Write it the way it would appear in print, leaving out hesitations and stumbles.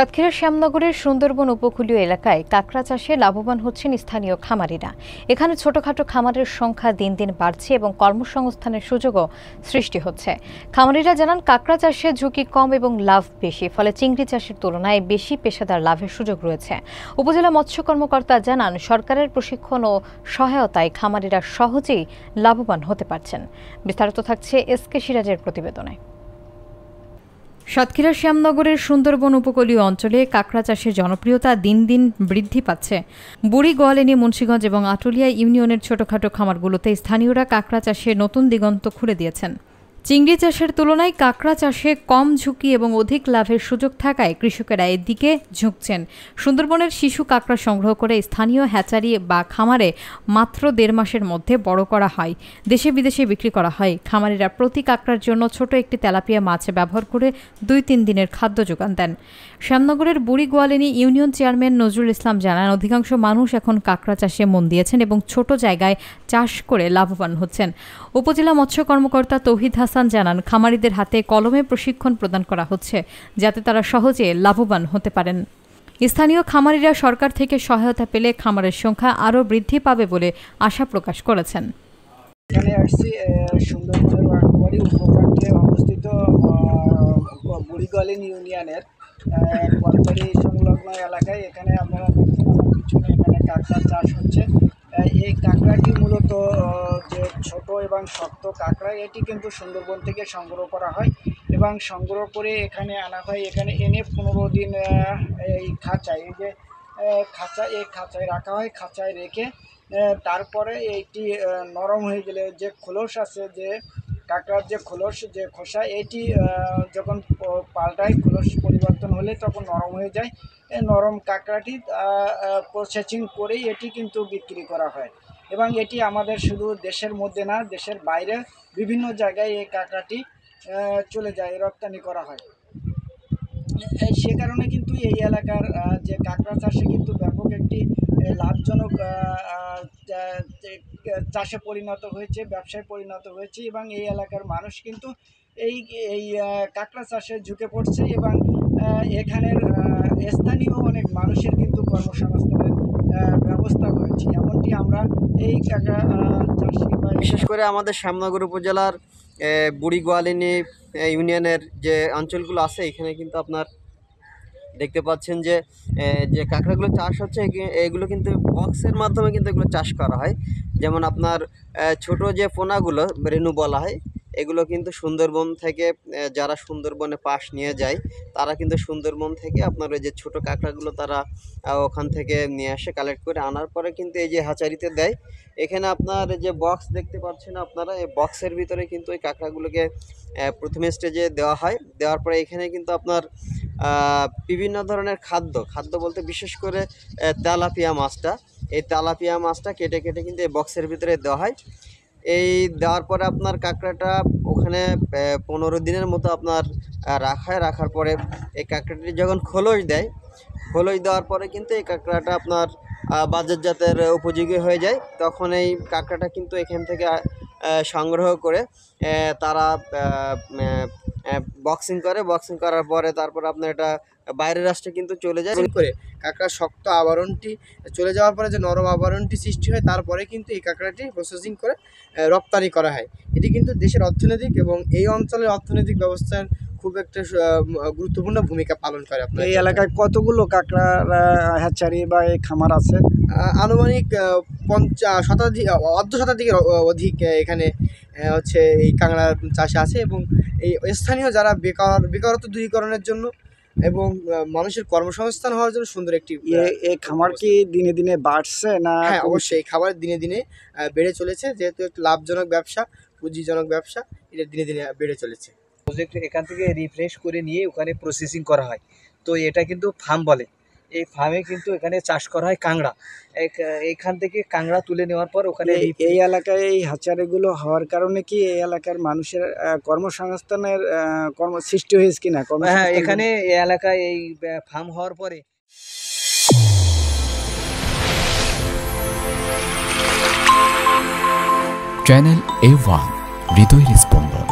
সাতক্ষীরার শ্যামনগরের সুন্দরবন উপকূলীয় এলাকায় কাঁকড়া চাষে লাভবান হচ্ছেন স্থানীয় খামারিরা। এখানে ছোটখাটো খামারের সংখ্যা দিন দিন বাড়ছে এবং কর্মসংস্থানের সুযোগও সৃষ্টি হচ্ছে। খামারিরা জানান, কাঁকড়া চাষে ঝুঁকি কম এবং লাভ বেশি, ফলে চিংড়ি চাষের তুলনায় বেশি পেশাদার লাভের সুযোগ রয়েছে। উপজেলা মৎস্য কর্মকর্তা জানান, সরকারের প্রশিক্ষণ ও সহায়তায় খামারিরা সহজেই লাভবান হতে পারছেন। বিস্তারিত থাকছে এসকে সিরাজের প্রতিবেদনে। সাতক্ষীরার শ্যামনগরের সুন্দরবন উপকূলীয় অঞ্চলে কাঁকড়া চাষের জনপ্রিয়তা দিন দিন বৃদ্ধি পাচ্ছে। বুড়ি, গোয়ালিনী, মুন্সিগঞ্জ এবং আটুলিয়া ইউনিয়নের ছোটখাটো খামারগুলোতে স্থানীয়রা কাঁকড়া চাষে নতুন দিগন্ত খুলে দিয়েছেন। চিংড়ি চাষের তুলনায় কাঁকড়া চাষে কম ঝুঁকি এবং অধিক লাভের সুযোগ থাকায় কৃষকেরা এদিকে ঝুঁকছেন। সুন্দরবনের শিশু কাঁকড়া সংগ্রহ করে স্থানীয় হ্যাচারি বা খামারে মাত্র 1.5 মাসের মধ্যে বড় করা হয়, দেশে বিদেশে বিক্রি করা হয়। খামারিরা প্রতি কাঁকড়ার জন্য ছোট একটি তেলাপিয়া মাছ ব্যবহার করে 2-3 দিনের খাদ্য যোগান দেন। শ্যামনগরের বুড়ি, গোয়ালিনী ইউনিয়ন চেয়ারম্যান নজরুল ইসলাম জানান, অধিকাংশ মানুষ এখন কাঁকড়া চাষে মন দিয়েছেন এবং ছোট জায়গায় চাষ করে লাভবান হচ্ছেন। উপজেলা মৎস্য কর্মকর্তা তৌহিদ হাসান জানান, খামারিদের হাতে কলমে প্রশিক্ষণ প্রদান করা হচ্ছে যাতে তারা সহজে লাভবান হতে পারেন। স্থানীয় খামারিরা সরকার থেকে সহায়তা পেলে খামারের সংখ্যা আরও বৃদ্ধি পাবে বলে আশা প্রকাশ করেছেন। এখানে আসছি সুন্দরবনের উপপ্রান্তে অবস্থিত বুড়ি, গোয়ালিনী ইউনিয়নের কলবাড়ি সংলগ্ন এলাকায়। এখানে আপনারা পিছনে এখানে কাঁকড়া চাষ হচ্ছে। এই কাঁকড়াটি মূলত যে ছোট এবং শক্ত কাঁকড়া, এটি কিন্তু সুন্দরবন থেকে সংগ্রহ করা হয় এবং সংগ্রহ করে এখানে আনা হয়। এখানে এনে 15 দিন এই খাঁচায়, এই যে খাঁচায় রাখা হয়। খাঁচায় রেখে তারপরে এইটি নরম হয়ে গেলে যে খোলস আছে, যে কাঁকড়ার যে খোসা, এটি যখন পাল্টায়, খোলস পরিবর্তন হলে তখন নরম হয়ে যায়। এই নরম কাঁকড়াটি প্রসেসিং করেই এটি কিন্তু বিক্রি করা হয় এবং এটি আমাদের শুধু দেশের মধ্যে না, দেশের বাইরে বিভিন্ন জায়গায় এই কাঁকড়াটি চলে যায়, রপ্তানি করা হয়। সে কারণে কিন্তু এই এলাকার যে কাঁকড়া চাষে কিন্তু ব্যাপক একটি লাভজনক চাষে পরিণত হয়েছে, ব্যবসায় পরিণত হয়েছে এবং এই এলাকার মানুষ কিন্তু এই কাঁকড়া চাষে ঝুঁকে পড়ছে এবং এখানের স্থানীয় অনেক মানুষের কিন্তু কর্মসংস্থানের ব্যবস্থা হয়েছে। এমনটি আমরা এই কাঁকড়া চাষি, বিশেষ করে আমাদের শ্যামনগর উপজেলার বুড়ি, গোয়ালিনী ইউনিয়নের যে অঞ্চলগুলো আছে, এখানে কিন্তু আপনার দেখতে পাচ্ছেন যে কাঁকড়াগুলো চাষ হচ্ছে, এগুলো কিন্তু বক্সের মাধ্যমে কিন্তু এগুলো চাষ করা হয়। যেমন আপনার ছোট যে পোনাগুলো রেনু বলা হয়, এগুলো কিন্তু সুন্দরবন থেকে যারা সুন্দরবনে পাশ নিয়ে যায়, তারা কিন্তু সুন্দরবন থেকে আপনার ওই যে ছোটো কাঁকড়াগুলো তারা ওখান থেকে নিয়ে আসে, কালেক্ট করে আনার পরে কিন্তু এই যে হ্যাচারিতে দেয়। এখানে আপনার যে বক্স দেখতে পাচ্ছেন আপনারা, এই বক্সের ভিতরে কিন্তু ওই কাঁকড়াগুলোকে প্রথমে স্টেজে দেওয়া হয়। দেওয়ার পরে এখানে কিন্তু আপনার বিভিন্ন ধরনের খাদ্য বলতে বিশেষ করে তেলাপিয়া মাছটা, এই তেলাপিয়া মাছটা কেটে কিন্তু এই বক্সের ভিতরে দেওয়া হয়। এই দেওয়ার পরে আপনার কাঁকড়াটা ওখানে 15 দিনের মতো আপনার রাখার পরে এই কাঁকড়াটি যখন খোলস দেওয়ার পরে কিন্তু এই কাঁকড়াটা আপনার বাজারজাতের উপযোগী হয়ে যায়। তখন এই কাঁকড়াটা কিন্তু এখান থেকে সংগ্রহ করে তারা বক্সিং করার পরে তারপর আপনার এটা বাইরের রাষ্ট্রে কিন্তু চলে যায়। করে কাঁকড়ার শক্ত আবরণটি চলে যাওয়ার পরে যে নরম আবরণটি সৃষ্টি হয়, তারপরে কিন্তু এই কাঁকড়াটি প্রসেসিং করে রপ্তানি করা হয়। এটি কিন্তু দেশের অর্থনৈতিক এবং এই অঞ্চলের অর্থনৈতিক ব্যবস্থার খুব একটা গুরুত্বপূর্ণ ভূমিকা পালন করে। আপনার এই এলাকায় কতগুলো কাঁকড়া হ্যাচারি বা এই খামার আছে? আনুমানিক 50 শতাধিকের অধিক এখানে হচ্ছে এই কাঁকড়া চাষে আছে এবং এই স্থানীয় যারা বেকারত্ব দূরীকরণের জন্য এবং মানুষের কর্মসংস্থান হওয়ার জন্য সুন্দর একটি এই খামার কি দিনে দিনে বাড়ছে না? হ্যাঁ, অবশ্যই এই খাবার দিনে দিনে বেড়ে চলেছে, যেহেতু একটি লাভজনক ব্যবসা, পুঁজিজনক ব্যবসা, এটা দিনে দিনে বেড়ে চলেছে। প্রজেক্ট এখান থেকে রিফ্রেশ করে নিয়ে ওখানে প্রসেসিং করা হয়। তো এটা কিন্তু ফার্ম বলে। এই ফার্মে কিন্তু এখানে চাষ করা হয় কাঁকড়া। এখান থেকে কাঁকড়া তুলে নেওয়ার পর ওখানে এই এলাকায় এই হ্যাচারিগুলো হওয়ার কারণে কি এই এলাকার মানুষের কর্মসংস্থানের সৃষ্টি হয়েছে কিনা? হ্যাঁ, এখানে এই এলাকায় এই ফার্ম হওয়ার পরে চ্যানেল A1 হৃদয়ের স্পন্দন।